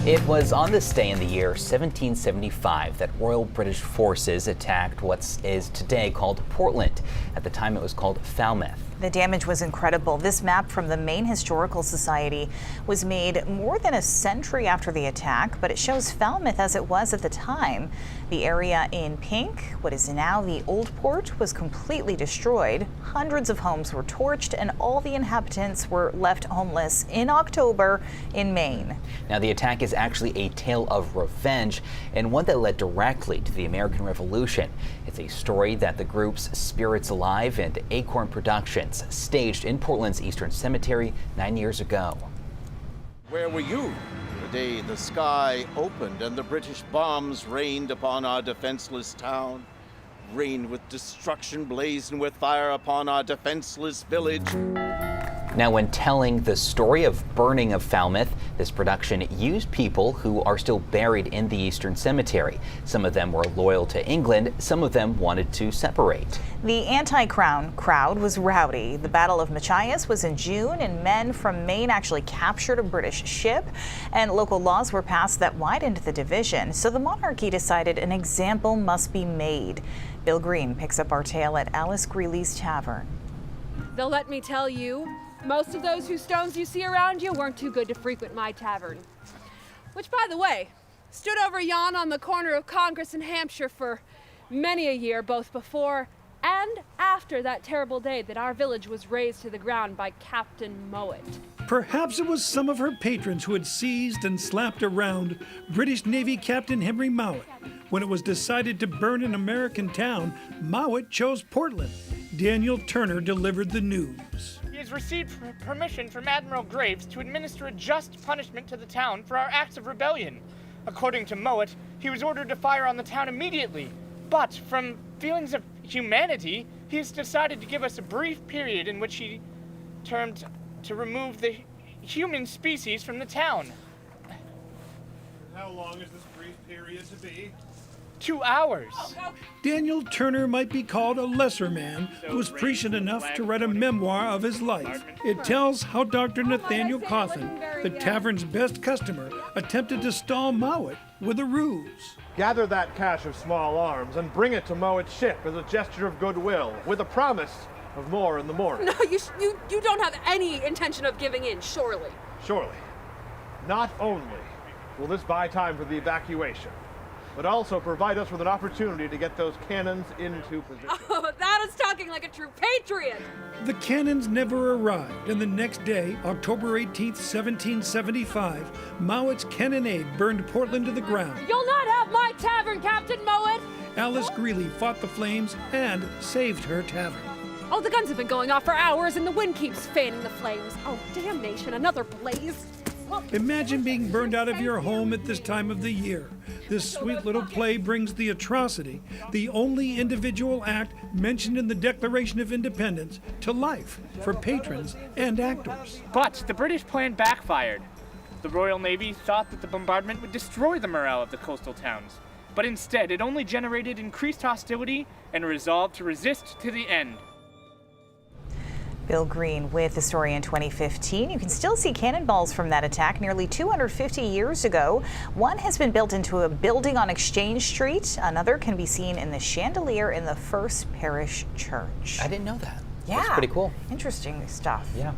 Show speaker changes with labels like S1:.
S1: It was on this day in the year 1775 that Royal British forces attacked what is today called Portland. At the time, it was called Falmouth.
S2: The damage was incredible. This map from the Maine Historical Society was made more than a century after the attack, but it shows Falmouth as it was at the time. The area in pink, what is now the Old Port, was completely destroyed. Hundreds of homes were torched and all the inhabitants were left homeless in October in Maine.
S1: Now, the attack is actually a tale of revenge and one that led directly to the American Revolution. It's a story that the groups Spirits Alive and Acorn Productions staged in Portland's Eastern Cemetery 9 years ago.
S3: Where were you the day the sky opened and the British bombs rained upon our defenseless town? Rained with destruction, blazing with fire upon our defenseless village.
S1: Now, when telling the story of burning of Falmouth, this production used people who are still buried in the Eastern Cemetery. Some of them were loyal to England, some of them wanted to separate.
S2: The anti-crown crowd was rowdy. The Battle of Machias was in June, and men from Maine actually captured a British ship, and local laws were passed that widened the division. So the monarchy decided an example must be made. Bill Green picks up our tale at Alice Greeley's Tavern.
S4: They'll let me tell you, most of those whose stones you see around you weren't too good to frequent my tavern. Which, by the way, stood over yon on the corner of Congress and Hampshire for many a year, both before and after that terrible day that our village was razed to the ground by Captain Mowat.
S5: Perhaps it was some of her patrons who had seized and slapped around British Navy Captain Henry Mowat. When it was decided to burn an American town, Mowat chose Portland. Daniel Turner delivered the news.
S6: He has received permission from Admiral Graves to administer a just punishment to the town for our acts of rebellion. According to Mowat, he was ordered to fire on the town immediately. But from feelings of humanity, he has decided to give us a brief period in which he termed to remove the human species from the town.
S7: How long is this brief period to be?
S6: 2 hours.
S5: Daniel Turner might be called a lesser man who was prescient enough to write a memoir of his life. It tells how Dr. Nathaniel Coffin, the tavern's best customer, attempted to stall Mowat with a ruse.
S7: Gather that cache of small arms and bring it to Mowat's ship as a gesture of goodwill, with a promise of more in the morning.
S4: No, you don't have any intention of giving in, surely.
S7: Surely. Not only will this buy time for the evacuation, but also provide us with an opportunity to get those cannons into position.
S4: Oh, that is talking like a true patriot!
S5: The cannons never arrived, and the next day, October 18th, 1775, Mowat's cannonade burned Portland to the ground.
S4: You'll not have my tavern, Captain Mowat!
S5: Alice Greeley fought the flames and saved her tavern.
S4: Oh, the guns have been going off for hours and the wind keeps fanning the flames. Oh, damnation, another blaze.
S5: Imagine being burned out of your home at this time of the year. This sweet little play brings the atrocity, the only individual act mentioned in the Declaration of Independence, to life for patrons and actors.
S6: But the British plan backfired. The Royal Navy thought that the bombardment would destroy the morale of the coastal towns. But instead, it only generated increased hostility and a resolve to resist to the end.
S2: Bill Green with the story in 2015. You can still see cannonballs from that attack nearly 250 years ago. One has been built into a building on Exchange Street. Another can be seen in the chandelier in the First Parish Church.
S1: I didn't know that.
S2: Yeah.
S1: That's pretty cool.
S2: Interesting stuff.
S1: Yeah.